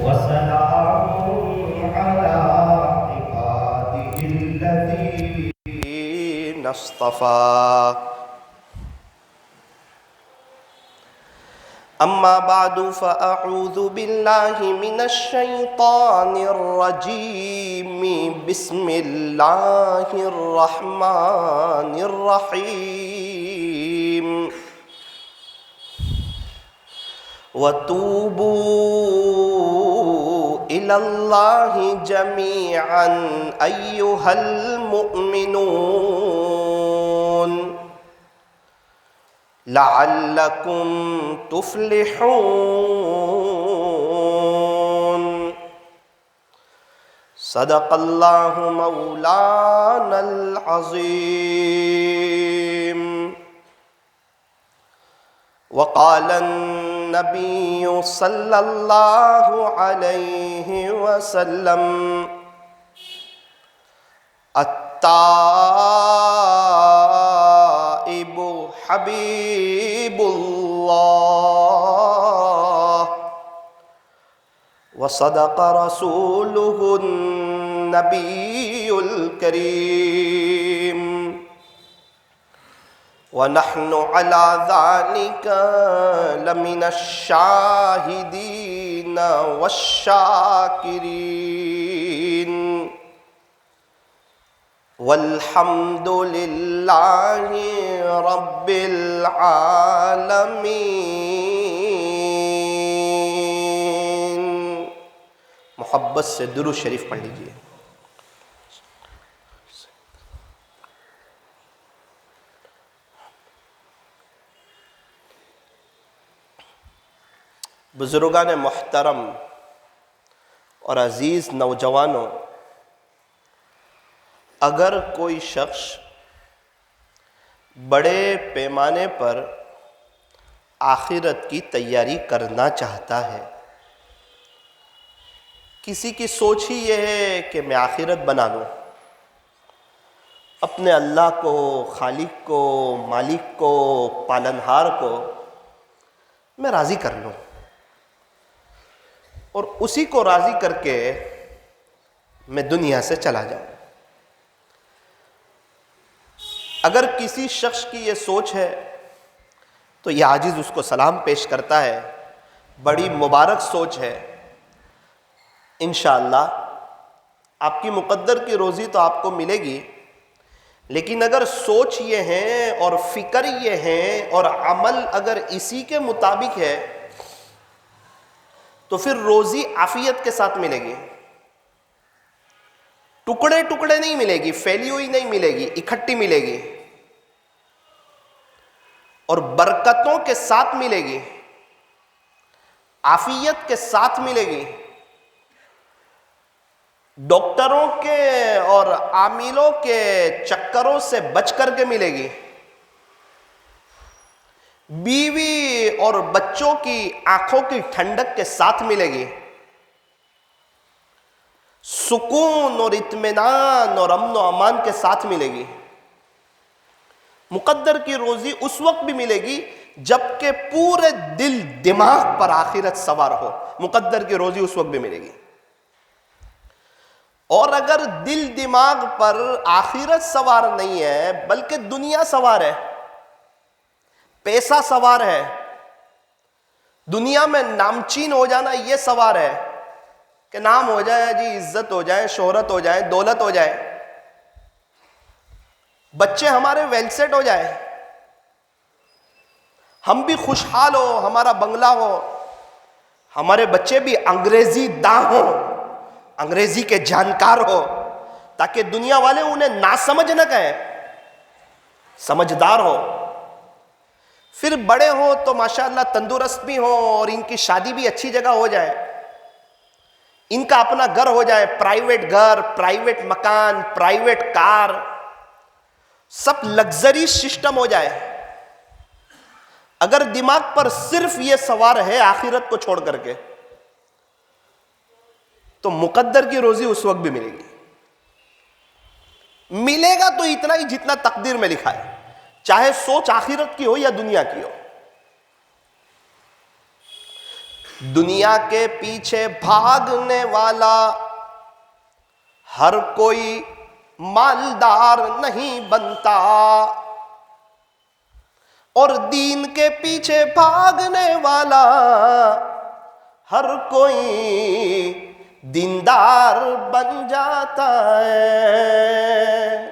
وسلام على عباده الذين اصطفى أما بعد فأعوذ بالله من الشيطان الرجيم بسم الله الرحمن الرحيم وتوبوا إلى الله جميعا أيها المؤمنون لعلكم تفلحون صدق الله مولانا العظيم. وقال النبي صلى الله عليه وسلم التائب حبيب الله وصدق رسوله النبي الكريم ونحن على ذلك لمن الشاهدين والشاكرين والحمد لله رب العالمين. محبت سے درود شریف پڑھ لیجئے. بزرگان محترم اور عزیز نوجوانوں، اگر کوئی شخص بڑے پیمانے پر آخرت کی تیاری کرنا چاہتا ہے، کسی کی سوچ ہی یہ ہے کہ میں آخرت بنا لوں، اپنے اللہ کو، خالق کو، مالک کو، پالنہار کو میں راضی کر لوں اور اسی کو راضی کر کے میں دنیا سے چلا جاؤں. اگر کسی شخص کی یہ سوچ ہے تو یہ عاجز اس کو سلام پیش کرتا ہے. بڑی مبارک سوچ ہے. انشاءاللہ آپ کی مقدر کی روزی تو آپ کو ملے گی، لیکن اگر سوچ یہ ہے اور فکر یہ ہے اور عمل اگر اسی کے مطابق ہے تو پھر روزی عافیت کے ساتھ ملے گی، ٹکڑے ٹکڑے نہیں ملے گی، پھیلی ہوئی نہیں ملے گی، اکٹھی ملے گی اور برکتوں کے ساتھ ملے گی، عافیت کے ساتھ ملے گی. ڈاکٹروں کے اور عاملوں کے چکروں سے بچ کر کے ملے گی، بیوی اور بچوں کی آنکھوں کی ٹھنڈک کے ساتھ ملے گی، سکون اور اطمینان اور امن و امان کے ساتھ ملے گی. مقدر کی روزی اس وقت بھی ملے گی جبکہ پورے دل دماغ پر آخرت سوار ہو. مقدر کی روزی اس وقت بھی ملے گی. اور اگر دل دماغ پر آخرت سوار نہیں ہے بلکہ دنیا سوار ہے، پیسہ سوار ہے، دنیا میں نامچین ہو جانا یہ سوار ہے کہ نام ہو جائے، جی عزت ہو جائے، شہرت ہو جائے، دولت ہو جائے، بچے ہمارے ویل سیٹ ہو جائے، ہم بھی خوشحال ہو، ہمارا بنگلہ ہو، ہمارے بچے بھی انگریزی داں ہو، انگریزی کے جانکار ہو، تاکہ دنیا والے انہیں ناسمجھ نہ کہیں، سمجھدار ہو. پھر بڑے ہوں تو ماشاءاللہ تندرست بھی ہوں اور ان کی شادی بھی اچھی جگہ ہو جائے، ان کا اپنا گھر ہو جائے، پرائیویٹ گھر، پرائیویٹ مکان، پرائیویٹ کار، سب لگزری سسٹم ہو جائے. اگر دماغ پر صرف یہ سوار ہے آخرت کو چھوڑ کر کے تو مقدر کی روزی اس وقت بھی ملے گی. ملے گا تو اتنا ہی جتنا تقدیر میں لکھا ہے، چاہے سوچ آخرت کی ہو یا دنیا کی ہو. دنیا کے پیچھے بھاگنے والا ہر کوئی مالدار نہیں بنتا، اور دین کے پیچھے بھاگنے والا ہر کوئی دیندار بن جاتا ہے۔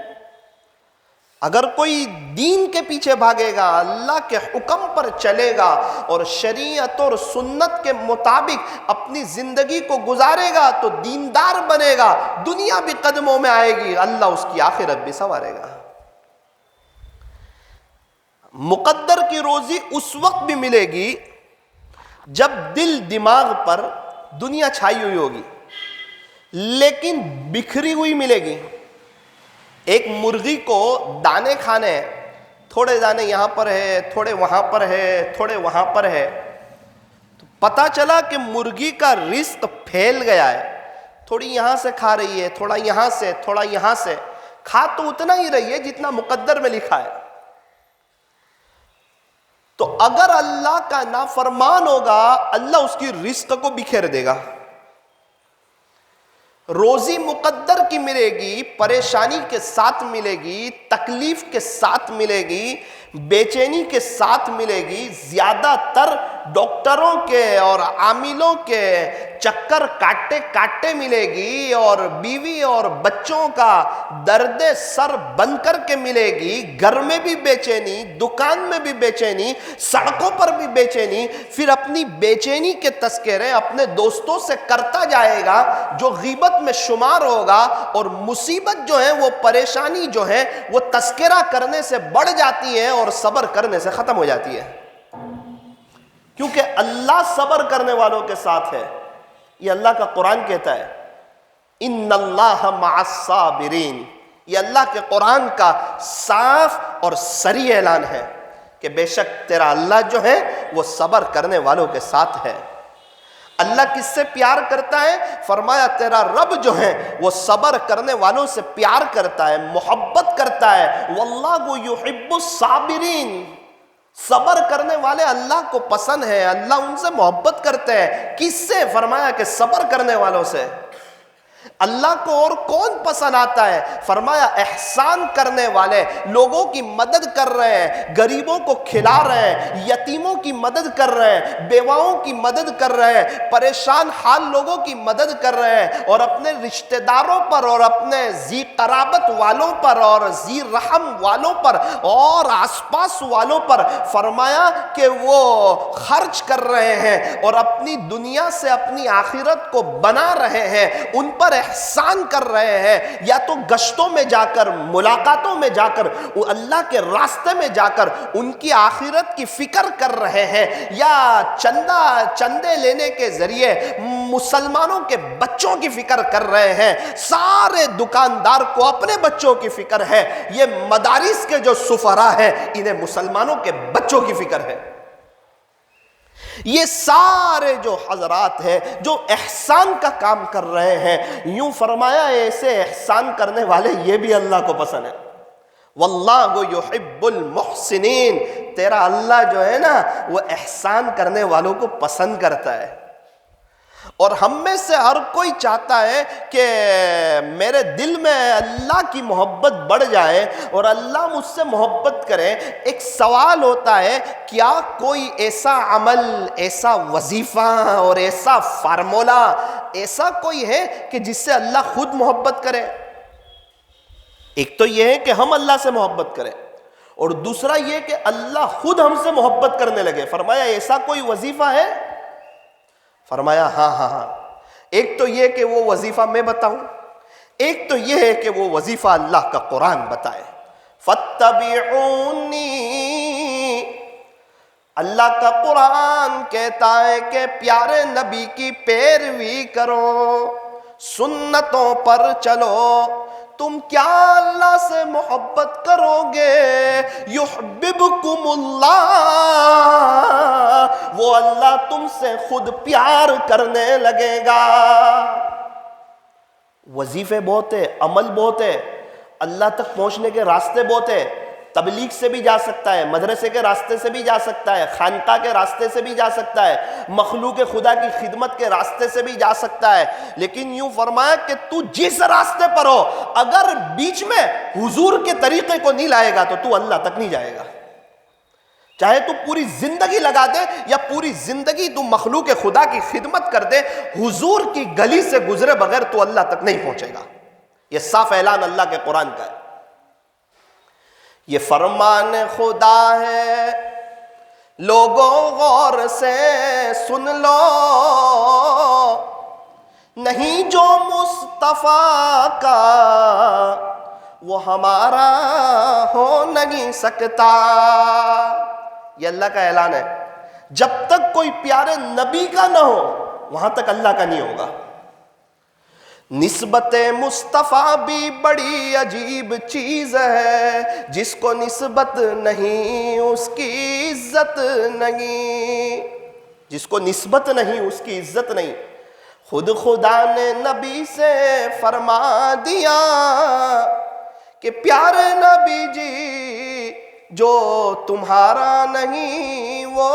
اگر کوئی دین کے پیچھے بھاگے گا، اللہ کے حکم پر چلے گا اور شریعت اور سنت کے مطابق اپنی زندگی کو گزارے گا تو دیندار بنے گا، دنیا بھی قدموں میں آئے گی، اللہ اس کی آخرت بھی سنوارے گا۔ مقدر کی روزی اس وقت بھی ملے گی جب دل دماغ پر دنیا چھائی ہوئی ہوگی، لیکن بکھری ہوئی ملے گی۔ ایک مرغی کو دانے کھانے، تھوڑے دانے یہاں پر ہے، تھوڑے وہاں پر ہے، تھوڑے وہاں پر ہے، تو پتا چلا کہ مرغی کا رزق پھیل گیا ہے، تھوڑی یہاں سے کھا رہی ہے، تھوڑا یہاں سے، تھوڑا یہاں سے، کھا تو اتنا ہی رہی ہے جتنا مقدر میں لکھا ہے۔ تو اگر اللہ کا نافرمان ہوگا، اللہ اس کی رزق کو بکھیر دے گا۔ روزی مقدر کی ملے گی، پریشانی کے ساتھ ملے گی، تکلیف کے ساتھ ملے گی، بے چینی کے ساتھ ملے گی، زیادہ تر ڈاکٹروں کے اور عاملوں کے چکر کاٹتے کاٹتے ملے گی، اور بیوی اور بچوں کا درد سر بن کر کے ملے گی، گھر میں بھی بے چینی، دکان میں بھی بے چینی، سڑکوں پر بھی بے چینی، پھر اپنی بے چینی کے تذکرے اپنے دوستوں سے کرتا جائے گا جو غیبت میں شمار ہوگا، اور مصیبت جو ہے، وہ پریشانی جو ہے، وہ تذکرہ کرنے سے بڑھ جاتی ہے اور صبر کرنے سے ختم ہو جاتی ہے، کیونکہ اللہ صبر کرنے والوں کے ساتھ ہے۔ یہ اللہ کا قرآن کہتا ہے، ان اللہ مع الصابرین، یہ اللہ کے قرآن کا صاف اور صریح اعلان ہے کہ بے شک تیرا اللہ جو ہے وہ صبر کرنے والوں کے ساتھ ہے۔ اللہ کس سے پیار کرتا ہے؟ فرمایا تیرا رب جو ہے وہ صبر کرنے والوں سے پیار کرتا ہے، محبت کرتا ہے۔ واللہ یحب الصابرین، صبر کرنے والے اللہ کو پسند ہے، اللہ ان سے محبت کرتے ہیں۔ کس سے؟ فرمایا کہ صبر کرنے والوں سے۔ اللہ کو اور کون پسند آتا ہے؟ فرمایا احسان کرنے والے، لوگوں کی مدد کر رہے ہیں، غریبوں کو کھلا رہے ہیں، یتیموں کی مدد کر رہے ہیں، بیواؤں کی مدد کر رہے ہیں، پریشان حال لوگوں کی مدد کر رہے ہیں، اور اپنے رشتہ داروں پر اور اپنے ذی قرابت والوں پر اور ذی رحم والوں پر اور آس پاس والوں پر فرمایا کہ وہ خرچ کر رہے ہیں اور اپنی دنیا سے اپنی آخرت کو بنا رہے ہیں، ان پر احسان کر رہے ہیں، یا تو گشتوں میں جا کر، ملاقاتوں میں جا کر، اللہ کے راستے میں جا کر ان کی آخرت کی فکر کر رہے ہیں، یا چندے لینے کے ذریعے مسلمانوں کے بچوں کی فکر کر رہے ہیں۔ سارے دکاندار کو اپنے بچوں کی فکر ہے، یہ مدارس کے جو سفراء ہیں انہیں مسلمانوں کے بچوں کی فکر ہے۔ یہ سارے جو حضرات ہیں جو احسان کا کام کر رہے ہیں، یوں فرمایا ایسے احسان کرنے والے یہ بھی اللہ کو پسند ہے۔ واللہ یحب المحسنین، تیرا اللہ جو ہے نا وہ احسان کرنے والوں کو پسند کرتا ہے۔ اور ہم میں سے ہر کوئی چاہتا ہے کہ میرے دل میں اللہ کی محبت بڑھ جائے اور اللہ مجھ سے محبت کرے۔ ایک سوال ہوتا ہے، کیا کوئی ایسا عمل، ایسا وظیفہ اور ایسا فارمولہ ایسا کوئی ہے کہ جس سے اللہ خود محبت کرے؟ ایک تو یہ ہے کہ ہم اللہ سے محبت کریں، اور دوسرا یہ کہ اللہ خود ہم سے محبت کرنے لگے۔ فرمایا ایسا کوئی وظیفہ ہے؟ فرمایا ہاں۔ ایک تو یہ کہ وہ وظیفہ میں بتاؤں، ایک تو یہ ہے کہ وہ وظیفہ اللہ کا قرآن بتائے۔ فَاتَّبِعُونِي، اللہ کا قرآن کہتا ہے کہ پیارے نبی کی پیروی کرو، سنتوں پر چلو، تم کیا اللہ سے محبت کرو گے؟ یحببکم اللہ، وہ اللہ تم سے خود پیار کرنے لگے گا۔ وظیفے بہت ہے، عمل بہت ہے، اللہ تک پہنچنے کے راستے بہت ہے، تبلیغ سے بھی جا سکتا ہے، مدرسے کے راستے سے بھی جا سکتا ہے، خانقاہ کے راستے سے بھی جا سکتا ہے، مخلوق خدا کی خدمت کے راستے سے بھی جا سکتا ہے، لیکن یوں فرمایا کہ تو جس راستے پر ہو اگر بیچ میں حضور کے طریقے کو نہیں لائے گا تو اللہ تک نہیں جائے گا۔ چاہے تو پوری زندگی لگا دے یا پوری زندگی تو مخلوق خدا کی خدمت کر دے، حضور کی گلی سے گزرے بغیر تو اللہ تک نہیں پہنچے گا۔ یہ صاف اعلان اللہ کے قرآن کا ہے۔ یہ فرمان خدا ہے، لوگوں غور سے سن لو، نہیں جو مصطفیٰ کا وہ ہمارا ہو نہیں سکتا۔ یہ اللہ کا اعلان ہے، جب تک کوئی پیارے نبی کا نہ ہو وہاں تک اللہ کا نہیں ہوگا۔ نسبت مصطفیٰ بھی بڑی عجیب چیز ہے، جس کو نسبت نہیں اس کی عزت نہیں، جس کو نسبت نہیں اس کی عزت نہیں۔ خود خدا نے نبی سے فرما دیا کہ پیارے نبی جی جو تمہارا نہیں وہ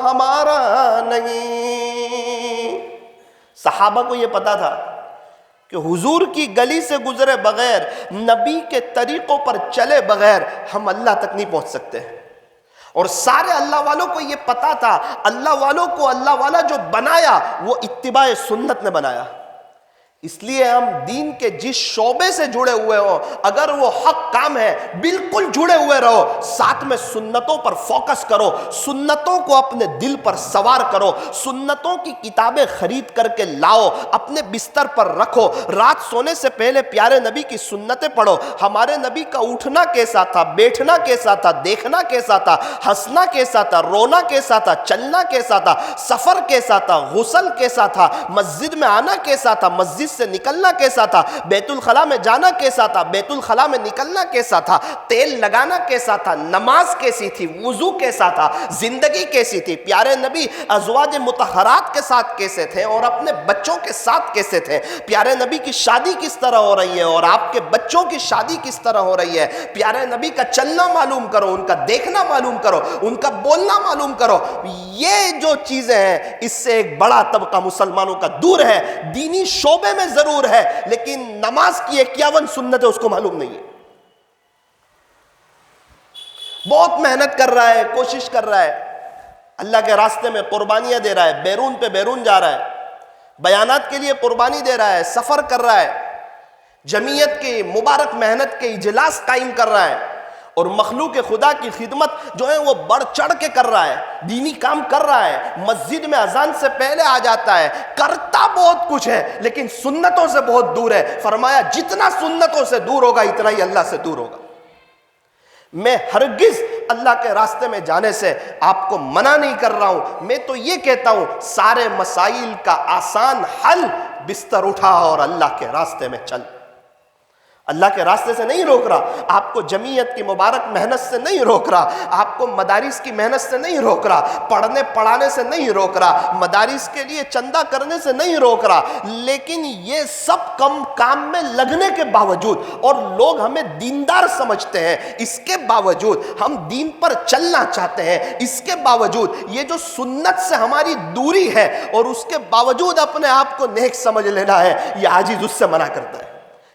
ہمارا نہیں۔ صحابہ کو یہ پتا تھا کہ حضور کی گلی سے گزرے بغیر، نبی کے طریقوں پر چلے بغیر ہم اللہ تک نہیں پہنچ سکتے، اور سارے اللہ والوں کو یہ پتا تھا۔ اللہ والوں کو اللہ والا جو بنایا وہ اتباع سنت نے بنایا۔ اس لیے ہم دین کے جس شعبے سے جڑے ہوئے ہوں، اگر وہ حق کام ہے بالکل جڑے ہوئے رہو، ساتھ میں سنتوں پر فوکس کرو، سنتوں کو اپنے دل پر سوار کرو، سنتوں کی کتابیں خرید کر کے لاؤ، اپنے بستر پر رکھو، رات سونے سے پہلے پیارے نبی کی سنتیں پڑھو۔ ہمارے نبی کا اٹھنا کیسا تھا، بیٹھنا کیسا تھا، دیکھنا کیسا تھا، ہنسنا کیسا تھا، رونا کیسا تھا، چلنا کیسا تھا، سفر کیسا تھا، غسل کیسا تھا، مسجد میں آنا کیسا تھا، مسجد سے نکلنا کیسا تھا، بیت الخلاء میں جانا کیسا تھا، بیت الخلاء میں نکلنا کیسا تھا، تیل لگانا کیسا تھا، نماز کیسی تھی، وضو کیسا تھا، زندگی کیسی تھی، پیارے نبی ازواج مطہرات کے ساتھ کیسے تھے اور اپنے بچوں کے ساتھ کیسے تھے، پیارے نبی کی شادی کس طرح ہو رہی ہے اور آپ کے بچوں کی شادی کس طرح ہو رہی ہے، پیارے نبی کا چلنا معلوم کرو، ان کا دیکھنا معلوم کرو، ان کا بولنا معلوم کرو۔ یہ جو چیزیں ہیں اس سے ایک بڑا طبقہ مسلمانوں کا دور ہے، دینی شعبے میں ضرور ہے لیکن نماز کی 51 سنتیں اس کو معلوم نہیں ہے۔ بہت محنت کر رہا ہے، کوشش کر رہا ہے، اللہ کے راستے میں قربانیاں دے رہا ہے، بیرون پہ بیرون جا رہا ہے، بیانات کے لیے قربانی دے رہا ہے، سفر کر رہا ہے، جمعیت کی مبارک محنت کے اجلاس قائم کر رہا ہے، اور مخلوق خدا کی خدمت جو ہے وہ بڑھ چڑھ کے کر رہا ہے، دینی کام کر رہا ہے، مسجد میں اذان سے پہلے آ جاتا ہے، کرتا بہت کچھ ہے لیکن سنتوں سے بہت دور ہے۔ فرمایا جتنا سنتوں سے دور ہوگا اتنا ہی اللہ سے دور ہوگا۔ میں ہرگز اللہ کے راستے میں جانے سے آپ کو منع نہیں کر رہا ہوں، میں تو یہ کہتا ہوں سارے مسائل کا آسان حل، بستر اٹھا اور اللہ کے راستے میں چل۔ اللہ کے راستے سے نہیں روک رہا، آپ کو جمعیت کی مبارک محنت سے نہیں روک رہا، آپ کو مدارس کی محنت سے نہیں روک رہا، پڑھنے پڑھانے سے نہیں روک رہا، مدارس کے لیے چندہ کرنے سے نہیں روک رہا، لیکن یہ سب کام میں لگنے کے باوجود، اور لوگ ہمیں دیندار سمجھتے ہیں، اس کے باوجود ہم دین پر چلنا چاہتے ہیں، اس کے باوجود یہ جو سنت سے ہماری دوری ہے اور اس کے باوجود اپنے آپ کو نیک سمجھ لینا ہے، یہ عاجز اس سے منع کرتا ہے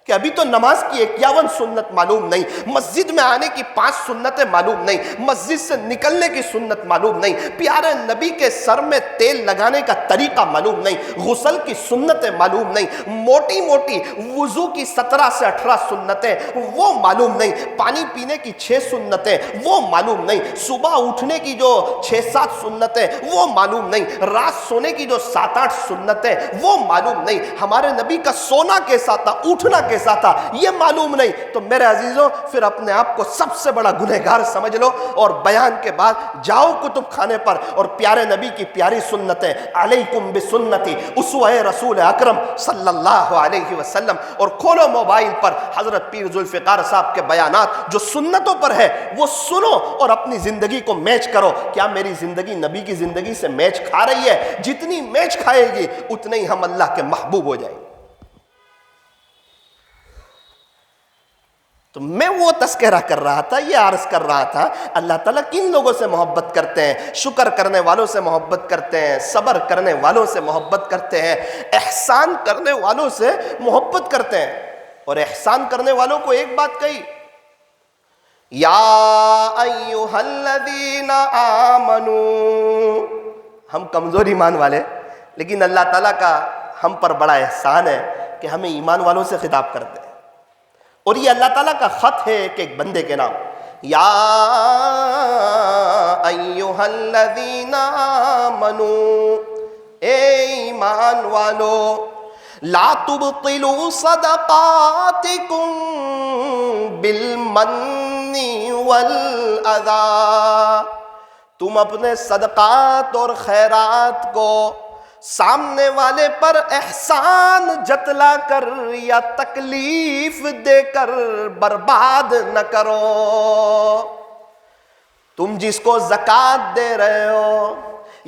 کہ ابھی تو نماز کی 51 سنت معلوم نہیں، مسجد میں آنے کی 5 سنتیں معلوم نہیں، مسجد سے نکلنے کی سنت معلوم نہیں، پیارے نبی کے سر میں تیل لگانے کا طریقہ معلوم نہیں، غسل کی سنتیں معلوم نہیں، موٹی موٹی وضو کی 17 سے 18 سنتیں وہ معلوم نہیں، پانی پینے کی 6 سنتیں وہ معلوم نہیں، صبح اٹھنے کی جو 6-7 سنتیں وہ معلوم نہیں، رات سونے کی جو 7-8 سنتیں وہ معلوم نہیں، ہمارے نبی کا سونا کیسا تھا، اٹھنا کیسا تھا یہ معلوم نہیں، تو میرے عزیزوں پھر اپنے آپ کو سب سے بڑا گنہگار سمجھ لو، اور بیان کے بعد جاؤ کتب خانے پر اور پیارے نبی کی پیاری سنتیں، علیکم بسنتی اسوہ رسول اکرم صلی اللہ علیہ وسلم، اور کھولو موبائل پر حضرت پیر ذوالفقار صاحب کے بیانات جو سنتوں پر ہے وہ سنو اور اپنی زندگی کو میچ کرو۔ کیا میری زندگی نبی کی زندگی سے میچ کھا رہی ہے؟ جتنی میچ کھائے گی اتنے ہی ہم اللہ کے محبوب ہو جائیں گے۔ تو میں وہ تذکرہ کر رہا تھا، یہ عرض کر رہا تھا اللہ تعالیٰ کن لوگوں سے محبت کرتے ہیں؟ شکر کرنے والوں سے محبت کرتے ہیں، صبر کرنے والوں سے محبت کرتے ہیں، احسان کرنے والوں سے محبت کرتے ہیں۔ اور احسان کرنے والوں کو ایک بات کہی، یا ایھا الذین آمنو، ہم کمزور ایمان والے، لیکن اللہ تعالیٰ کا ہم پر بڑا احسان ہے کہ ہمیں ایمان والوں سے خطاب کرتے ہیں۔ اور یہ اللہ تعالیٰ کا خط ہے کہ ایک بندے کے نام، یا ایھا الذین آمنو، اے ایمان والو، لا تبطلوا صدقاتکم بالمن والاذی، تم اپنے صدقات اور خیرات کو سامنے والے پر احسان جتلا کر یا تکلیف دے کر برباد نہ کرو۔ تم جس کو زکوٰۃ دے رہے ہو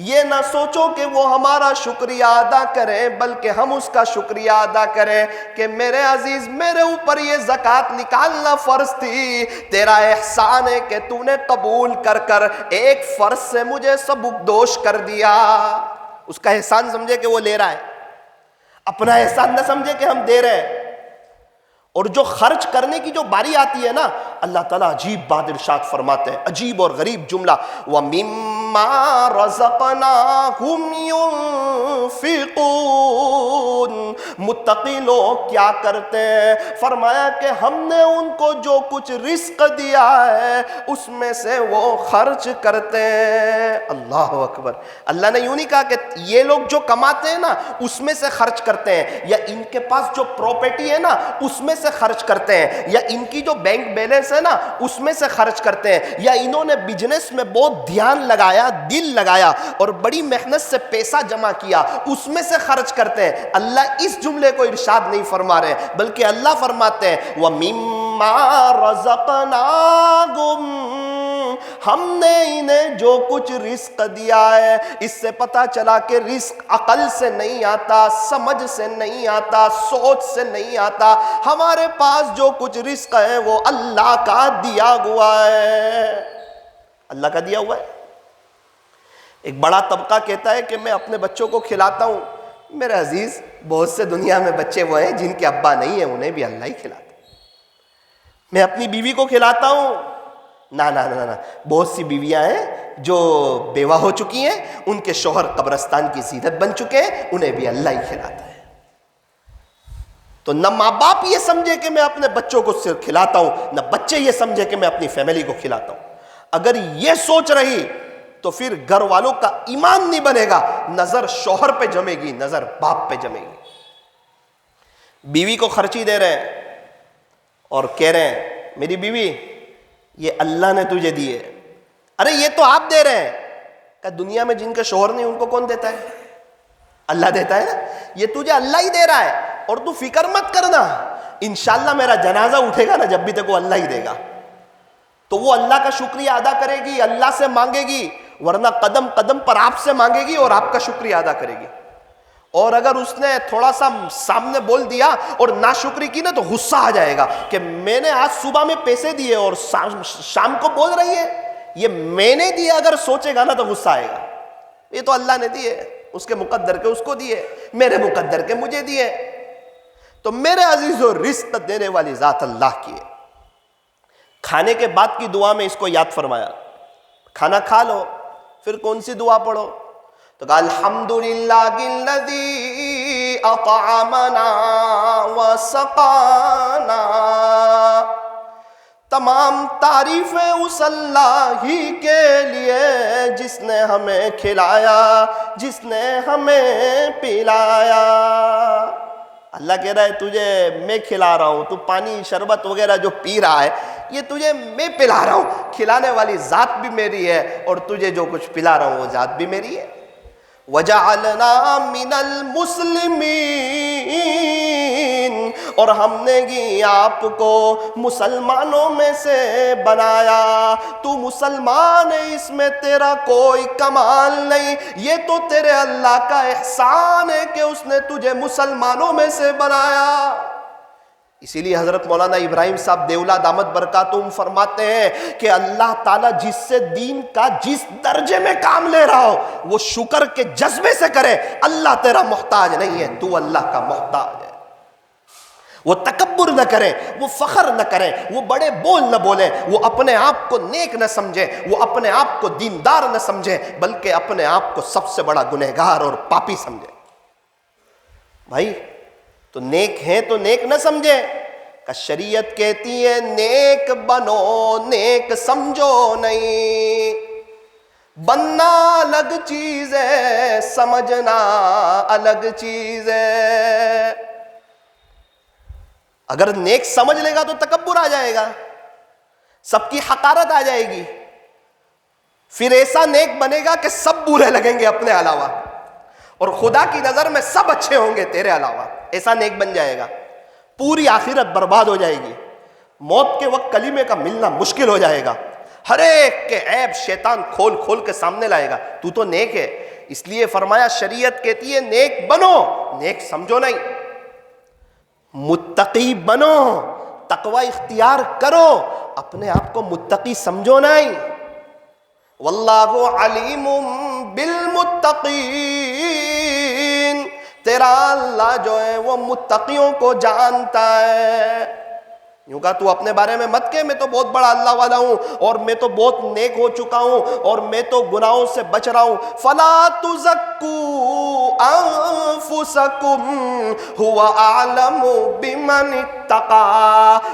یہ نہ سوچو کہ وہ ہمارا شکریہ ادا کرے، بلکہ ہم اس کا شکریہ ادا کریں کہ میرے عزیز میرے اوپر یہ زکوٰۃ نکالنا فرض تھی، تیرا احسان ہے کہ تو نے قبول کر کر ایک فرض سے مجھے سبکدوش کر دیا۔ اس کا احسان سمجھے کہ وہ لے رہا ہے، اپنا احسان نہ سمجھے کہ ہم دے رہے ہیں۔ اور جو خرچ کرنے کی جو باری آتی ہے نا، اللہ تعالیٰ عجیب بات ارشاد فرماتے ہیں، عجیب اور غریب جملہ، وَمِمَّا رَزَقْنَاهُمْ يُنْفِقُونَ، متقی لوگ کیا کرتے ہیں؟ فرمایا کہ ہم نے ان کو جو کچھ رزق دیا ہے اس میں سے وہ خرچ کرتے ہیں۔ اللہ اکبر۔ اللہ نے یوں نہیں کہا کہ یہ لوگ جو کماتے ہیں نا اس میں سے خرچ کرتے ہیں، یا ان کے پاس جو پراپرٹی ہے نا اس میں سے خرچ کرتے ہیں، یا ان کی جو بینک بیلنس ہے نا اس میں سے خرچ کرتے ہیں، یا انہوں نے بزنس میں بہت دھیان لگایا، دل لگایا اور بڑی محنت سے پیسہ جمع کیا، اس میں سے خرچ کرتے ہیں۔ اللہ اس جملے کو ارشاد نہیں فرما رہے، بلکہ اللہ فرماتے ہیں وَمِمَّا رَزَقْنَاهُمْ، ہم نے انہیں جو کچھ رزق دیا ہے۔ اس سے پتہ چلا کہ رزق عقل سے نہیں آتا، سمجھ سے نہیں آتا، سوچ سے نہیں آتا، ہمارے پاس جو کچھ رزق ہے وہ اللہ کا دیا ہوا ہے، اللہ کا دیا ہوا ہے۔ ایک بڑا طبقہ کہتا ہے کہ میں اپنے بچوں کو کھلاتا ہوں، میرے عزیز بہت سے دنیا میں بچے وہ ہیں جن کے ابا نہیں ہیں، انہیں بھی اللہ ہی کھلاتا ہے۔ میں اپنی بیوی کو کھلاتا ہوں، نہ بہت سی بیویاں ہیں جو بیوہ ہو چکی ہیں، ان کے شوہر قبرستان کی زینت بن چکے ہیں، انہیں بھی اللہ ہی کھلاتا ہے۔ تو نہ ماں باپ یہ سمجھے کہ میں اپنے بچوں کو صرف کھلاتا ہوں، نہ بچے یہ سمجھے کہ میں اپنی فیملی کو کھلاتا ہوں۔ اگر یہ سوچ رہی تو پھر گھر والوں کا ایمان نہیں بنے گا، نظر شوہر پہ جمے گی، نظر باپ پہ جمے گی۔ بیوی کو خرچی دے رہے ہیں اور کہہ رہے ہیں میری بیوی یہ اللہ نے تجھے دی ہے۔ ارے یہ تو آپ دے رہے ہیں، کہ دنیا میں جن کے شوہر نہیں ان کو کون دیتا ہے؟ اللہ دیتا ہے نا، یہ تجھے اللہ ہی دے رہا ہے، اور تو فکر مت کرنا، انشاءاللہ میرا جنازہ اٹھے گا نا جب بھی تک وہ اللہ ہی دے گا، تو وہ اللہ کا شکریہ ادا کرے گی، اللہ سے مانگے گی، ورنہ قدم قدم پر آپ سے مانگے گی اور آپ کا شکریہ ادا کرے گی۔ اور اگر اس نے تھوڑا سا سامنے بول دیا اور ناشکری کی نا تو غصہ آ جائے گا کہ میں نے آج صبح میں پیسے دیے اور شام کو بول رہی ہے یہ میں نے دیے، اگر سوچے گا نا تو غصہ آئے گا۔ یہ تو اللہ نے دیے، اس کے مقدر کے اس کو دیے، میرے مقدر کے مجھے دیے۔ تو میرے عزیزو، رزق دینے والی ذات اللہ کی ہے۔ کھانے کے بعد کی دعا میں اس کو یاد فرمایا، کھانا کھا لو پھر کون سی دعا پڑھو؟ تو کہا الحمدللہ الذی اطعمنا وسقانا، تمام تعریفیں اس اللہ ہی کے لیے جس نے ہمیں کھلایا، جس نے ہمیں پلایا۔ اللہ کہہ رہا ہے تجھے میں کھلا رہا ہوں، تو پانی شربت وغیرہ جو پی رہا ہے یہ تجھے میں پلا رہا ہوں، کھلانے والی ذات بھی میری ہے اور تجھے جو کچھ پلا رہا ہوں وہ ذات بھی میری ہے۔ وَجَعَلْنَا مِنَ الْمُسْلِمِينَ، اور ہم نے بھی آپ کو مسلمانوں میں سے بنایا۔ تو مسلمان ہے، اس میں تیرا کوئی کمال نہیں، یہ تو تیرے اللہ کا احسان ہے کہ اس نے تجھے مسلمانوں میں سے بنایا۔ اسی لیے حضرت مولانا ابراہیم صاحب دیولہ دامت برکاتہم فرماتے ہیں کہ اللہ تعالیٰ جس سے دین کا جس درجے میں کام لے رہا ہو وہ شکر کے جذبے سے کرے. اللہ تیرا محتاج نہیں ہے، تو اللہ کا محتاج ہے. وہ تکبر نہ کریں، وہ فخر نہ کریں، وہ بڑے بول نہ بولیں، وہ اپنے آپ کو نیک نہ سمجھیں، وہ اپنے آپ کو دیندار نہ سمجھیں، بلکہ اپنے آپ کو سب سے بڑا گنہگار اور پاپی سمجھیں. بھائی تو نیک ہیں تو نیک نہ سمجھیں. کہ شریعت کہتی ہے نیک بنو نیک سمجھو نہیں. بننا الگ چیز ہے، سمجھنا الگ چیز ہے. اگر نیک سمجھ لے گا تو تکبر آ جائے گا، سب کی حقارت آ جائے گی. پھر ایسا نیک بنے گا کہ سب برے لگیں گے اپنے علاوہ، اور خدا کی نظر میں سب اچھے ہوں گے تیرے علاوہ. ایسا نیک بن جائے گا، پوری آخرت برباد ہو جائے گی. موت کے وقت کلمے کا ملنا مشکل ہو جائے گا. ہر ایک کے عیب شیطان کھول کھول کے سامنے لائے گا. تو تو نیک ہے. اس لیے فرمایا شریعت کہتی ہے نیک بنو نیک سمجھو نہیں. متقی بنو، تقوی اختیار کرو، اپنے آپ کو متقی سمجھو نہیں. واللہ علیم بالمتقین، تیرا اللہ جو ہے وہ متقیوں کو جانتا ہے. یوں کہا تو اپنے بارے میں مت کہ میں تو بہت بڑا اللہ والا ہوں اور میں تو بہت نیک ہو چکا ہوں اور میں تو گناہوں سے بچ رہا ہوں. فلا تزکوا انفسکم هو اعلم بمن اتقى،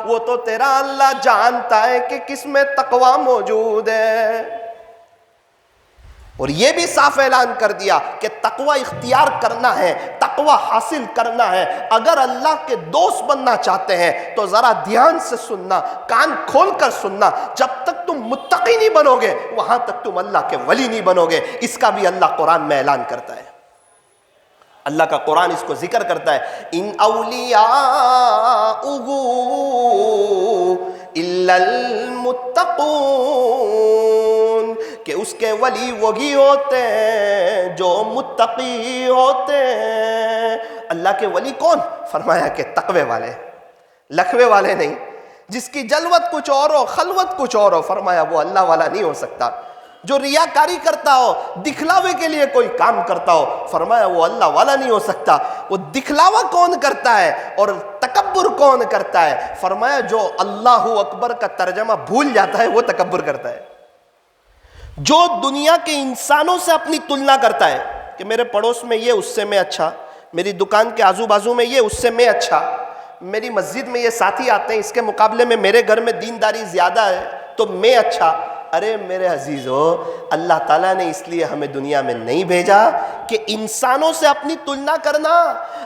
وہ تو تیرا اللہ جانتا ہے کہ کس میں تقوی موجود ہے. اور یہ بھی صاف اعلان کر دیا کہ تقوی اختیار کرنا ہے، تقوی حاصل کرنا ہے. اگر اللہ کے دوست بننا چاہتے ہیں تو ذرا دھیان سے سننا، کان کھول کر سننا. جب تک تم متقی نہیں بنو گے وہاں تک تم اللہ کے ولی نہیں بنو گے. اس کا بھی اللہ قرآن میں اعلان کرتا ہے. اللہ کا قرآن اس کو ذکر کرتا ہے، ان اولیاءہ الا المتقون، کہ اس کے ولی وہی ہوتے ہیں جو متقی ہوتے ہیں. اللہ کے ولی کون؟ فرمایا کہ تقوی والے، لکھوے والے نہیں. جس کی جلوت کچھ اور ہو، خلوت کچھ اور ہو، فرمایا وہ اللہ والا نہیں ہو سکتا. جو ریاکاری کرتا ہو، دکھلاوے کے لیے کوئی کام کرتا ہو، فرمایا وہ اللہ والا نہیں ہو سکتا. وہ دکھلاوا کون کرتا ہے اور تکبر کون کرتا ہے؟ فرمایا جو اللہ اکبر کا ترجمہ بھول جاتا ہے وہ تکبر کرتا ہے. جو دنیا کے انسانوں سے اپنی تلنا کرتا ہے کہ میرے پڑوس میں یہ اس سے میں اچھا، میری دکان کے آزو بازو میں یہ اس سے میں اچھا، میری مسجد میں یہ ساتھی آتے ہیں اس کے مقابلے میں میرے گھر میں دینداری زیادہ ہے تو میں اچھا. ارے میرے عزیزو، اللہ تعالیٰ نے اس لیے ہمیں دنیا میں نہیں بھیجا کہ انسانوں سے اپنی تلنا کرنا.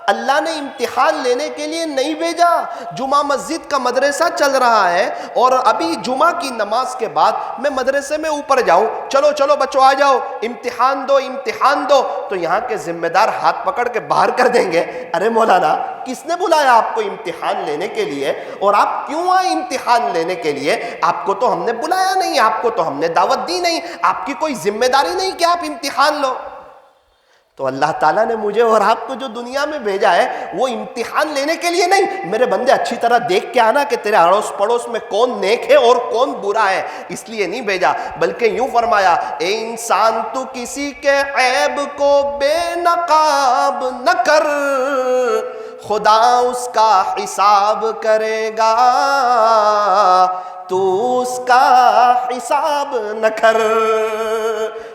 اللہ نے امتحان لینے کے لیے نہیں بھیجا. جمعہ مسجد کا مدرسہ چل رہا ہے اور ابھی جمعہ کی نماز کے بعد میں مدرسے میں اوپر جاؤں، چلو چلو بچوں آ جاؤ، امتحان دو امتحان دو، تو یہاں کے ذمہ دار ہاتھ پکڑ کے باہر کر دیں گے. ارے مولانا کس نے بلایا آپ کو امتحان لینے کے لیے؟ اور آپ کیوں آئے امتحان لینے کے لیے؟ آپ کو تو ہم نے بلایا نہیں، آپ کو تو ہم نے دعوت دی نہیں، آپ کی کوئی ذمہ داری نہیں کہ آپ امتحان لو. تو اللہ تعالیٰ نے مجھے اور آپ کو جو دنیا میں بھیجا ہے وہ امتحان لینے کے لیے نہیں. میرے بندے اچھی طرح دیکھ کے آنا کہ تیرے اڑوس پڑوس میں کون نیک ہے اور کون برا ہے، اس لیے نہیں بھیجا. بلکہ یوں فرمایا، اے انسان تو کسی کے عیب کو بے نقاب نہ کر، خدا اس کا حساب کرے گا، تو اس کا حساب نہ کر.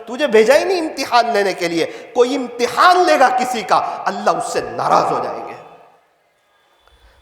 تجھے بھیجا ہی نہیں امتحان لینے کے لیے. کوئی امتحان لے گا کسی کا، اللہ اس سے ناراض ہو جائیں گے.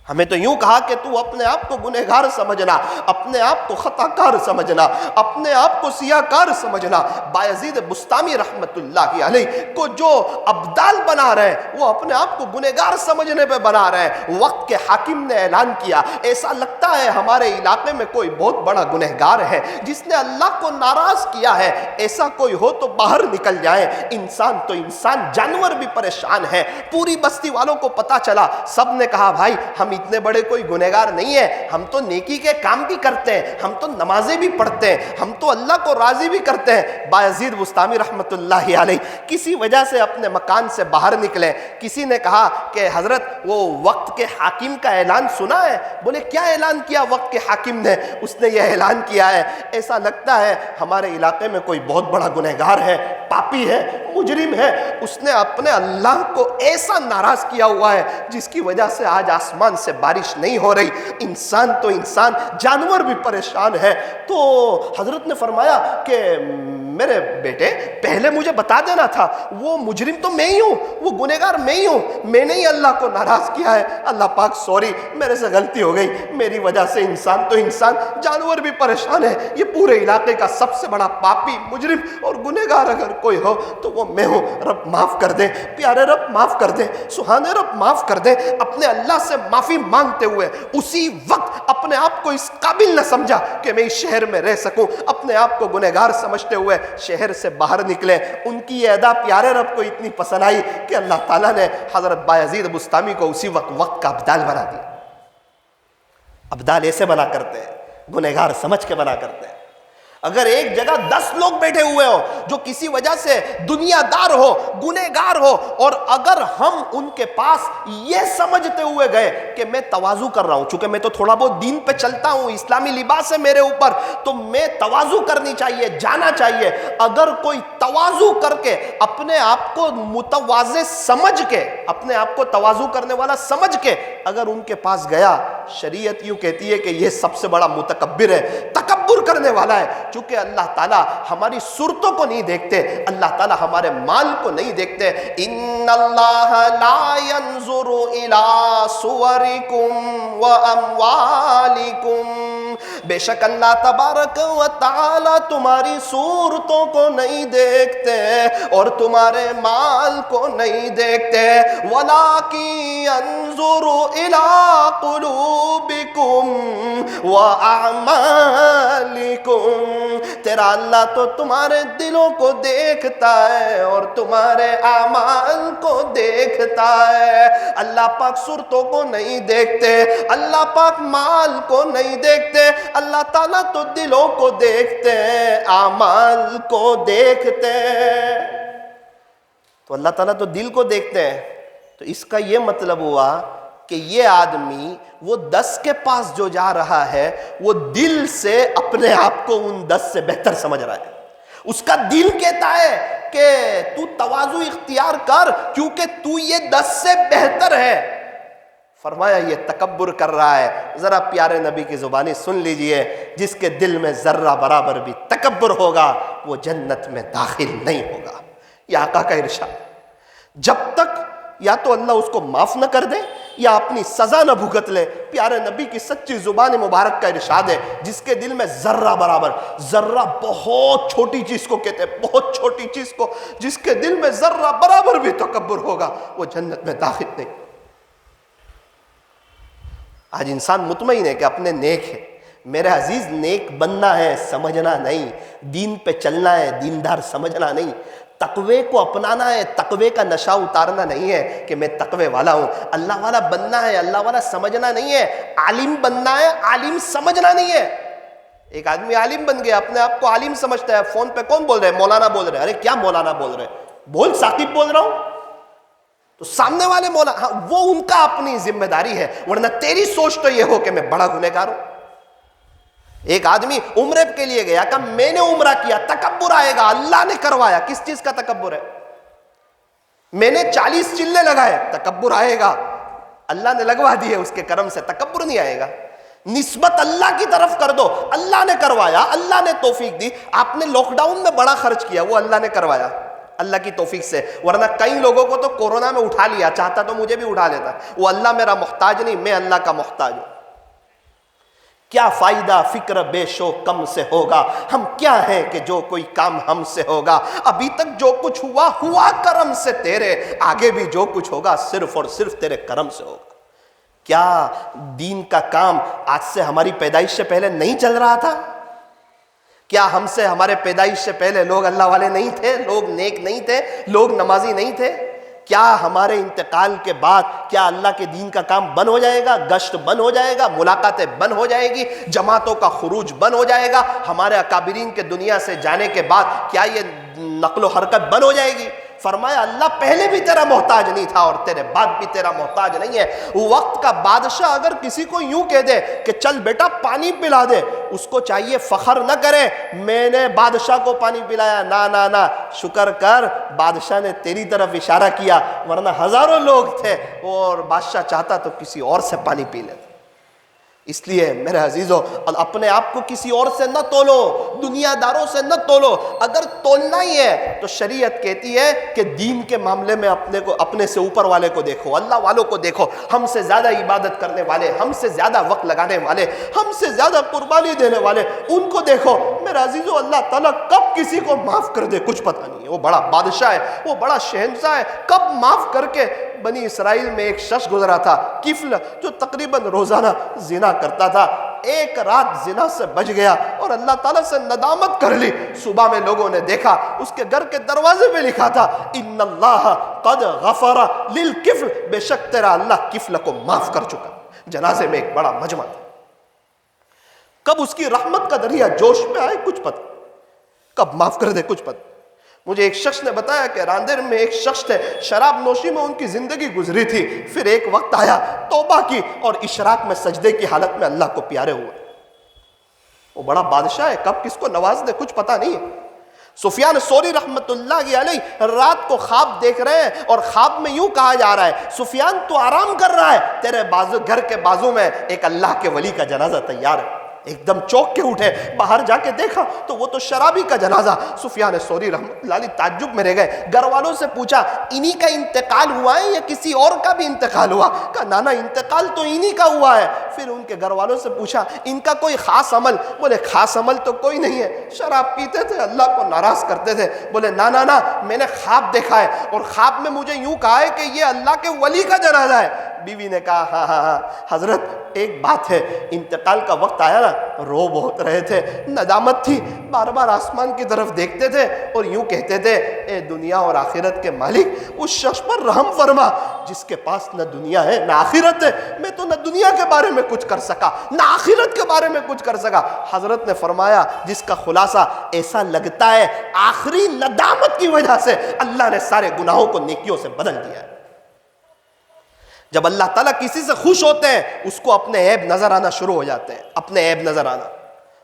ہمیں تو یوں کہا کہ تو اپنے آپ کو گنہگار سمجھنا، اپنے آپ کو خطا کار سمجھنا، اپنے آپ کو سیاہ کار سمجھنا. بایزید بستامی رحمت اللہ علیہ کو جو ابدال بنا رہے ہیں وہ اپنے آپ کو گنہگار سمجھنے پہ بنا رہے ہیں. وقت کے حاکم نے اعلان کیا، ایسا لگتا ہے ہمارے علاقے میں کوئی بہت بڑا گنہگار ہے جس نے اللہ کو ناراض کیا ہے. ایسا کوئی ہو تو باہر نکل جائے. انسان تو انسان، جانور بھی پریشان ہے. پوری بستی والوں کو پتا چلا، سب نے کہا بھائی ہم اتنے بڑے کوئی گنہگار نہیں ہیں, ہم تو نیکی کے کام بھی کرتے ہیں, ہم تو نمازیں بھی پڑھتے ہیں, ہم تو اللہ کو راضی بھی کرتے ہیں. بایزید بستامی رحمۃ اللہ علیہ کسی وجہ سے اپنے مکان سے باہر نکلے. کسی نے کہا کہ حضرت وہ وقت کے حاکم کا اعلان سنا ہے؟ بولے کیا اعلان کیا وقت کے حاکم نے؟ اس نے یہ اعلان کیا ہے, ایسا لگتا ہے ہمارے علاقے میں کوئی بہت بڑا گنہگار ہے, پاپی ہے, مجرم ہے, اس نے اپنے اللہ کو ایسا ناراض کیا ہوا ہے جس کی وجہ سے آج آسمان سے بارش نہیں ہو رہی. انسان تو انسان, جانور بھی پریشان ہے. تو حضرت نے فرمایا کہ میرے بیٹے پہلے مجھے بتا دینا تھا, وہ مجرم تو میں ہی ہوں, وہ گنہگار میں ہی ہوں, میں نے ہی اللہ کو ناراض کیا ہے. اللہ پاک سوری, میرے سے غلطی ہو گئی, میری وجہ سے انسان تو انسان, جانور بھی پریشان ہے. یہ پورے علاقے کا سب سے بڑا پاپی, مجرم اور گنہگار اگر کوئی ہو تو وہ میں ہوں. رب معاف کر دے, پیارے رب معاف کر دے, سبحان رب معاف کر دے. اپنے اللہ سے معافی مانگتے ہوئے اسی وقت اپنے آپ کو اس قابل نہ سمجھا کہ میں اس شہر میں رہ سکوں, اپنے آپ کو گنہگار سمجھتے ہوئے شہر سے باہر نکلے. ان کی یہ ادا پیارے رب کو اتنی پسند آئی کہ اللہ تعالیٰ نے حضرت بایزید بستامی کو اسی وقت کا ابدال بنا دیا. ابدال ایسے بنا کرتے ہیں, گنہگار سمجھ کے بنا کرتے ہیں. اگر ایک جگہ 10 لوگ بیٹھے ہوئے ہو جو کسی وجہ سے دنیا دار ہو, گنہگار ہو, اور اگر ہم ان کے پاس یہ سمجھتے ہوئے گئے کہ میں تواضع کر رہا ہوں, چونکہ میں تو تھوڑا بہت دین پہ چلتا ہوں, اسلامی لباس ہے میرے اوپر, تو میں تواضع کرنی چاہیے, جانا چاہیے. اگر کوئی تواضع کر کے اپنے آپ کو متواضع سمجھ کے, اپنے آپ کو تواضع کرنے والا سمجھ کے اگر ان کے پاس گیا, شریعت یوں کہتی ہے کہ یہ سب سے بڑا متکبر ہے, تکبر کرنے والا ہے. چونکہ اللہ تعالیٰ ہماری صورتوں کو نہیں دیکھتے, اللہ تعالیٰ ہمارے مال کو نہیں دیکھتے. ان اللہ لا ينظر الى صورکم و اموالکم, بے شک اللہ تبارک و تعالیٰ تمہاری صورتوں کو نہیں دیکھتے اور تمہارے مال کو نہیں دیکھتے. ولکن ينظر الى قلوبکم و اعمالکم, تیرا اللہ تو تمہارے دلوں کو دیکھتا ہے اور تمہارے اعمال کو دیکھتا ہے. اللہ پاک صورتوں کو نہیں دیکھتے, اللہ پاک مال کو نہیں دیکھتے, اللہ تعالیٰ تو دلوں کو دیکھتے ہیں, اعمال کو دیکھتے ہیں. تو اللہ تعالیٰ تو دل کو دیکھتے ہیں. تو اس کا یہ مطلب ہوا کہ یہ آدمی وہ 10 کے پاس جو جا رہا ہے وہ دل سے اپنے آپ کو ان 10 سے بہتر سمجھ رہا ہے. اس کا دل کہتا ہے کہ تو تواضع اختیار کر کیونکہ تو یہ 10 سے بہتر ہے. فرمایا یہ تکبر کر رہا ہے. ذرا پیارے نبی کی زبانی سن لیجئے, جس کے دل میں ذرہ برابر بھی تکبر ہوگا وہ جنت میں داخل نہیں ہوگا. یہ آقا کا ارشاد. جب تک یا تو اللہ اس کو معاف نہ کر دے یا اپنی سزا نہ بھگت لے. پیارے نبی کی سچی زبان مبارک کا ارشاد ہے, جس کے دل میں ذرہ برابر, ذرہ بہت چھوٹی چیز کو کہتے ہیں, بہت چھوٹی چیز کو, جس کے دل میں ذرہ برابر بھی تکبر ہوگا وہ جنت میں داخل نہیں. آج انسان مطمئن ہے کہ اپنے نیک ہے. میرے عزیز, نیک بننا ہے, سمجھنا نہیں. دین پہ چلنا ہے, دیندار سمجھنا نہیں. تقوی کو اپنانا ہے, تقوی کا نشہ اتارنا نہیں ہے کہ میں تقوی والا ہوں. اللہ والا بننا ہے, اللہ والا سمجھنا نہیں ہے. عالم بننا ہے, عالم سمجھنا نہیں ہے. ایک آدمی عالم بن گیا, اپنے آپ کو عالم سمجھتا ہے. فون پہ کون بول رہے ہیں؟ مولانا بول رہے ہیں. ارے کیا مولانا بول رہے ہیں؟ بول ثاقب بول رہا ہوں. تو سامنے والے مولانا, ہاں وہ ان کا اپنی ذمہ داری ہے, ورنہ تیری سوچ تو یہ ہو کہ میں بڑا گنہگار ہوں. ایک آدمی عمرے کے لیے گیا, کہ میں نے عمرہ کیا, تکبر آئے گا. اللہ نے کروایا, کس چیز کا تکبر ہے؟ میں نے 40 چلے لگائے, تکبر آئے گا. اللہ نے لگوا دیے, اس کے کرم سے تکبر نہیں آئے گا. نسبت اللہ کی طرف کر دو, اللہ نے کروایا, اللہ نے توفیق دی. آپ نے لاک ڈاؤن میں بڑا خرچ کیا, وہ اللہ نے کروایا, اللہ کی توفیق سے. ورنہ کئی لوگوں کو تو کورونا میں اٹھا لیا, چاہتا تو مجھے بھی اٹھا لیتا. وہ اللہ میرا محتاج نہیں, میں اللہ کا محتاج ہوں. کیا فائدہ فکر بے شوق کم سے ہوگا, ہم کیا ہیں کہ جو کوئی کام ہم سے ہوگا. ابھی تک جو کچھ ہوا ہوا کرم سے تیرے, آگے بھی جو کچھ ہوگا صرف اور صرف تیرے کرم سے ہوگا. کیا دین کا کام آج سے ہماری پیدائش سے پہلے نہیں چل رہا تھا؟ کیا ہم سے ہمارے پیدائش سے پہلے لوگ اللہ والے نہیں تھے, لوگ نیک نہیں تھے, لوگ نمازی نہیں تھے؟ کیا ہمارے انتقال کے بعد کیا اللہ کے دین کا کام بند ہو جائے گا؟ گشت بند ہو جائے گا، ملاقاتیں بند ہو جائے گی، جماعتوں کا خروج بند ہو جائے گا؟ ہمارے اکابرین کے دنیا سے جانے کے بعد کیا یہ نقل و حرکت بند ہو جائے گی؟ فرمایا اللہ پہلے بھی تیرا محتاج نہیں تھا اور تیرے بعد بھی تیرا محتاج نہیں ہے۔ وقت کا بادشاہ اگر کسی کو یوں کہہ دے کہ چل بیٹا پانی پلا دے، اس کو چاہیے فخر نہ کرے میں نے بادشاہ کو پانی پلایا، نہ شکر کر بادشاہ نے تیری طرف اشارہ کیا، ورنہ ہزاروں لوگ تھے اور بادشاہ چاہتا تو کسی اور سے پانی پی لیتا۔ اس لیے میرے عزیزو اپنے آپ کو کسی اور سے نہ تولو، دنیا داروں سے نہ تولو۔ اگر تولنا ہی ہے تو شریعت کہتی ہے کہ دین کے معاملے میں اپنے سے اوپر والے کو دیکھو، اللہ والوں کو دیکھو، ہم سے زیادہ عبادت کرنے والے، ہم سے زیادہ وقت لگانے والے، ہم سے زیادہ قربانی دینے والے، ان کو دیکھو۔ میرے عزیزو اللہ تعالیٰ کب کسی کو معاف کر دے کچھ پتہ نہیں ہے، وہ بڑا بادشاہ ہے، وہ بڑا شہنشاہ ہے، کب معاف کر کے۔ بنی اسرائیل میں ایک شخص گزرا تھا کفل، جو تقریباً روزانہ زنا کرتا تھا، ایک رات زنا سے بچ گیا اور اللہ تعالیٰ سے ندامت کر لی۔ صبح میں لوگوں نے دیکھا اس کے گھر کے دروازے پہ لکھا تھا ان اللہ قد غفر للکفل، بے شک تیرا اللہ کفل کو معاف کر چکا۔ جنازے میں ایک بڑا مجمع تھا۔ کب اس کی رحمت کا دریا جوش میں آئے کچھ پتہ، کب معاف کر دے کچھ پتہ۔ مجھے ایک شخص نے بتایا کہ راندر میں ایک شخص تھے، شراب نوشی میں ان کی زندگی گزری تھی، پھر ایک وقت آیا توبہ کی اور اشراق میں سجدے کی حالت میں اللہ کو پیارے ہوئے۔ وہ بڑا بادشاہ ہے، کب کس کو نواز دے کچھ پتہ نہیں ہے۔ سفیان ثوری رحمت اللہ علیہ رات کو خواب دیکھ رہے ہیں اور خواب میں یوں کہا جا رہا ہے سفیان تو آرام کر رہا ہے، تیرے گھر کے بازو میں ایک اللہ کے ولی کا جنازہ تیار ہے۔ ایک دم چوک کے اٹھے، باہر جا کے دیکھا تو وہ تو شرابی کا جنازہ۔ سفیان ثوری رحمت اللہ علیہ تعجب میں رہ گئے، گھر والوں سے پوچھا انہی کا انتقال ہوا ہے یا کسی اور کا بھی انتقال ہوا؟ کہا نانا انتقال تو انہی کا ہوا ہے۔ پھر ان کے گھر والوں سے پوچھا ان کا کوئی خاص عمل؟ بولے خاص عمل تو کوئی نہیں ہے، شراب پیتے تھے، اللہ کو ناراض کرتے تھے۔ بولے نا میں نے خواب دیکھا ہے اور خواب میں مجھے یوں کہا ہے کہ یہ اللہ کے ولی کا جنازہ ہے۔ بیوی نے کہا ہاں حضرت ایک بات ہے، انتقال کا وقت آیا نا رو بہت رہے تھے، ندامت تھی، بار بار آسمان کی طرف دیکھتے تھے اور یوں کہتے تھے اے دنیا اور آخرت کے مالک اس شخص پر رحم فرما جس کے پاس نہ دنیا ہے نہ آخرت ہے۔ میں تو نہ دنیا کے بارے میں کچھ کر سکا نہ آخرت کے بارے میں کچھ کر سکا۔ حضرت نے فرمایا جس کا خلاصہ ایسا لگتا ہے آخری ندامت کی وجہ سے اللہ نے سارے گناہوں کو نیکیوں سے بدل دیا ہے۔ جب اللہ تعالیٰ کسی سے خوش ہوتے ہیں اس کو اپنے عیب نظر آنا شروع ہو جاتے ہیں، اپنے عیب نظر آنا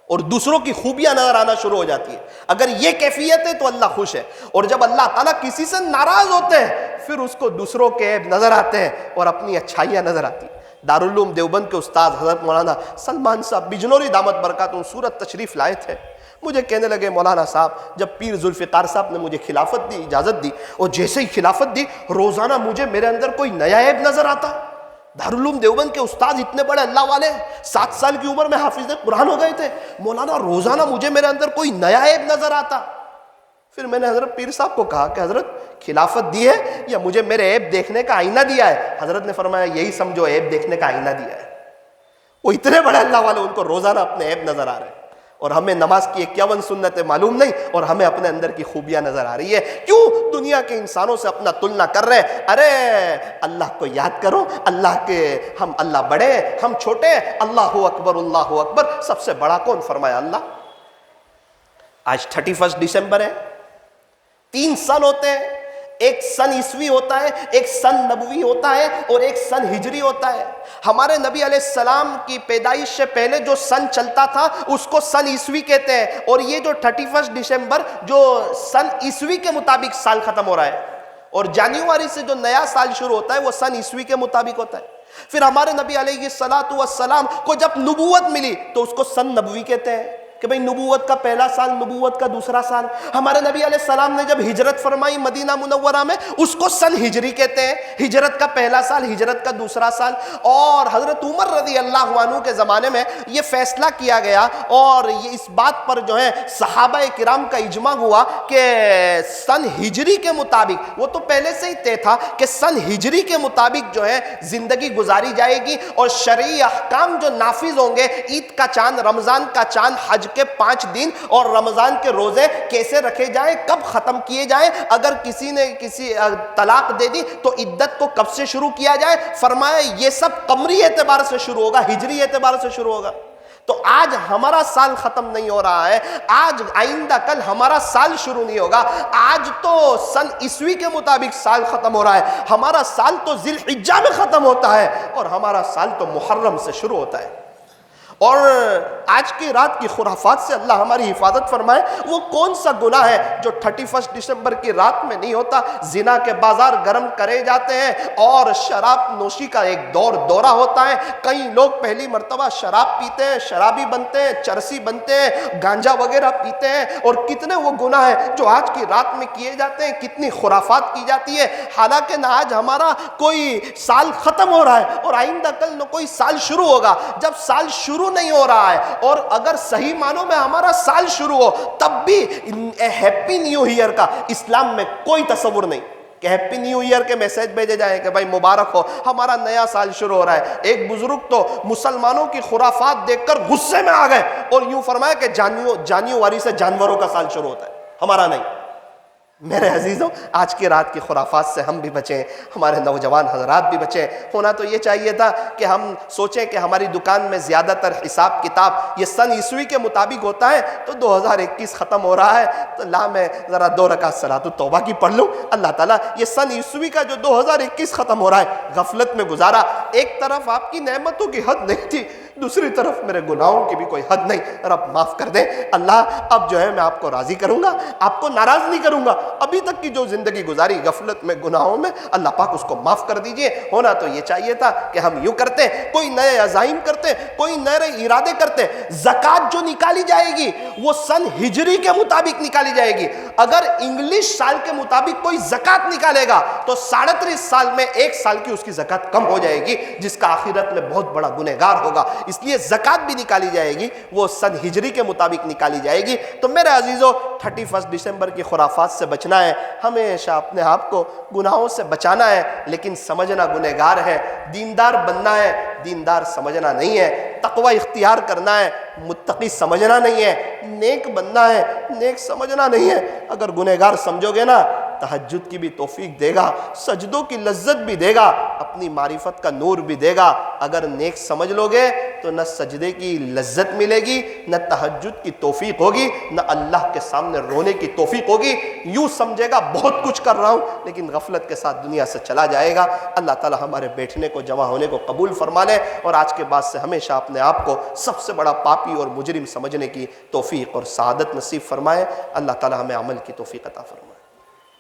اور دوسروں کی خوبیاں نظر آنا شروع ہو جاتی ہے۔ اگر یہ کیفیت ہے تو اللہ خوش ہے، اور جب اللہ تعالیٰ کسی سے ناراض ہوتے ہیں پھر اس کو دوسروں کے عیب نظر آتے ہیں اور اپنی اچھائیاں نظر آتی ہیں۔ دارالعلوم دیوبند کے استاد حضرت مولانا سلمان صاحب بجنوری دامت برکاتہم سورت تشریف لائے تھے۔ مجھے کہنے لگے مولانا صاحب جب پیر ذوالفقار صاحب نے مجھے خلافت دی، اجازت دی، اور جیسے ہی خلافت دی روزانہ مجھے میرے اندر کوئی نیا عیب نظر آتا۔ دارالعلوم دیوبند کے استاد اتنے بڑے اللہ والے، 7 سال کی عمر میں حافظ قرآن ہو گئے تھے، مولانا روزانہ مجھے میرے اندر کوئی نیا عیب نظر آتا۔ پھر میں نے حضرت پیر صاحب کو کہا کہ حضرت خلافت دی ہے یا مجھے میرے عیب دیکھنے کا آئینہ دیا ہے؟ حضرت نے فرمایا یہی سمجھو عیب دیکھنے کا آئینہ دیا ہے۔ وہ اتنے بڑے اللہ والے، ان کو روزانہ اپنے عیب نظر آ رہے ہیں، اور ہمیں نماز کی 51 سنتیں معلوم نہیں اور ہمیں اپنے اندر کی خوبیاں نظر آ رہی ہے۔ کیوں دنیا کے انسانوں سے اپنا تلنا کر رہے ہیں؟ ارے اللہ کو یاد کرو، اللہ بڑے ہم چھوٹے، اللہ اکبر، سب سے بڑا کون؟ فرمایا اللہ۔ آج 31 دسمبر ہے، 3 سن ہوتے ہیں، ایک سن عیسوی ہوتا ہے، ایک سن نبوی ہوتا ہے اور ایک سن ہجری ہوتا ہے۔ ہمارے نبی علیہ السلام کی پیدائش سے پہلے جو سن چلتا تھا اس کو سن عیسوی کہتے ہیں، اور یہ جو 31 دسمبر جو سن عیسوی کے مطابق سال ختم ہو رہا ہے، اور جنوری سے جو نیا سال شروع ہوتا ہے وہ سن عیسوی کے مطابق ہوتا ہے۔ پھر ہمارے نبی علیہ السلام کو جب نبوت ملی تو اس کو سن نبوی کہتے ہیں کہ بھئی نبوت کا پہلا سال، نبوت کا دوسرا سال۔ ہمارے نبی علیہ السلام نے جب ہجرت فرمائی مدینہ منورہ میں اس کو سن ہجری کہتے ہیں، ہجرت کا پہلا سال، ہجرت کا دوسرا سال۔ اور حضرت عمر رضی اللہ عنہ کے زمانے میں یہ فیصلہ کیا گیا اور یہ اس بات پر جو ہے صحابہ کرام کا اجماع ہوا کہ سن ہجری کے مطابق، وہ تو پہلے سے ہی طے تھا کہ سن ہجری کے مطابق جو ہے زندگی گزاری جائے گی، اور شرعی احکام جو نافذ ہوں گے، عید کا چاند، رمضان کا چاند، حج کے 5 دن اور رمضان کے روزے کیسے رکھے جائیں، کب ختم کیے جائیں، اگر کسی نے کسی طلاق دے دی تو عدت کو کب سے شروع کیا جائے، فرمایا یہ سب قمری اعتبار سے شروع ہوگا، ہجری اعتبار سے شروع ہوگا۔ تو آج ہمارا سال ختم نہیں ہو رہا ہے، آج آئندہ کل ہمارا سال شروع نہیں ہوگا، آج تو سن عیسوی کے مطابق سال ختم ہو رہا ہے، ہمارا سال تو ذی الحجہ میں ختم ہوتا ہے اور ہمارا سال تو محرم سے شروع ہوتا ہے۔ اور آج کی رات کی خرافات سے اللہ ہماری حفاظت فرمائے۔ وہ کون سا گناہ ہے جو 31 دسمبر کی رات میں نہیں ہوتا؟ زنا کے بازار گرم کرے جاتے ہیں اور شراب نوشی کا ایک دورہ ہوتا ہے، کئی لوگ پہلی مرتبہ شراب پیتے ہیں، شرابی بنتے ہیں، چرسی بنتے ہیں، گانجا وغیرہ پیتے ہیں، اور کتنے وہ گناہ ہیں جو آج کی رات میں کیے جاتے ہیں، کتنی خرافات کی جاتی ہے، حالانکہ نہ آج ہمارا کوئی سال ختم ہو رہا ہے اور آئندہ کل نہ کوئی سال شروع ہوگا۔ جب سال شروع نہیں ہو رہا ہے اور اگر صحیح معنوں میں ہمارا سال شروع ہو، تب بھی ہیپی نیو ایئر کا اسلام میں کوئی تصور نہیں کہ ہیپی نیو ایئر کے میسج بھیجے جائیں کہ بھائی مبارک ہو، ہمارا نیا سال شروع ہو رہا ہے۔ ایک بزرگ تو مسلمانوں کی خرافات دیکھ کر غصے میں آ گئے اور یوں فرمایا کہ جانیواری سے جانوروں کا سال شروع ہوتا ہے، ہمارا نہیں۔ میرے عزیزوں، آج کی رات کی خرافات سے ہم بھی بچیں، ہمارے نوجوان حضرات بھی بچیں۔ ہونا تو یہ چاہیے تھا کہ ہم سوچیں کہ ہماری دکان میں زیادہ تر حساب کتاب یہ سن عیسوی کے مطابق ہوتا ہے، تو 2021 ختم ہو رہا ہے تو میں ذرا 2 رکعت صلاۃ التوبہ کی پڑھ لوں۔ اللہ تعالیٰ یہ سن عیسوی کا جو 2021 ختم ہو رہا ہے غفلت میں گزارا، ایک طرف آپ کی نعمتوں کی حد نہیں تھی، دوسری طرف میرے گناہوں کی بھی کوئی حد نہیں، رب معاف کر دیں۔ اللہ اب جو ہے میں آپ کو راضی کروں گا، آپ کو ناراض نہیں کروں گا۔ ابھی تک کی جو زندگی گزاری غفلت میں گناہوں میں، اللہ پاک اس کو معاف کر دیجئے۔ ہونا تو یہ چاہیے تھا کہ ہم یوں کرتے، کوئی نئے عزائم کرتے، کوئی نئے ارادے کرتے۔ زکوٰۃ جو نکالی جائے گی وہ سن ہجری کے مطابق نکالی جائے گی۔ اگر انگلش سال کے مطابق کوئی زکوٰۃ نکالے گا تو 37 سال میں 1 سال کی اس کی زکوٰۃ کم ہو جائے گی، جس کا آخرت میں بہت بڑا گنہگار ہوگا۔ اس لیے زکوٰۃ بھی نکالی جائے گی، وہ سن ہجری کے مطابق نکالی جائے گی۔ تو میرے عزیزو، 31 دسمبر کی خرافات سے بچنا ہے، ہمیشہ اپنے آپ کو گناہوں سے بچانا ہے، لیکن سمجھنا گنہگار ہے، دیندار بننا ہے، دیندار سمجھنا نہیں ہے، تقوی اختیار کرنا ہے، متقی سمجھنا نہیں ہے، نیک بننا ہے، نیک سمجھنا نہیں ہے۔ اگر گنہگار سمجھو گے نا، تہجد کی بھی توفیق دے گا، سجدوں کی لذت بھی دے گا، اپنی معرفت کا نور بھی دے گا۔ اگر نیک سمجھ لو گے تو نہ سجدے کی لذت ملے گی، نہ تہجد کی توفیق ہوگی، نہ اللہ کے سامنے رونے کی توفیق ہوگی۔ یوں سمجھے گا بہت کچھ کر رہا ہوں، لیکن غفلت کے ساتھ دنیا سے چلا جائے گا۔ اللہ تعالی ہمارے بیٹھنے کو، جمع ہونے کو قبول فرما لے، اور آج کے بعد سے ہمیشہ اپنے آپ کو سب سے بڑا پاپی اور مجرم سمجھنے کی توفیق اور سعادت نصیب فرمائے۔ اللہ تعالی ہمیں عمل کی توفیق عطا فرمائے۔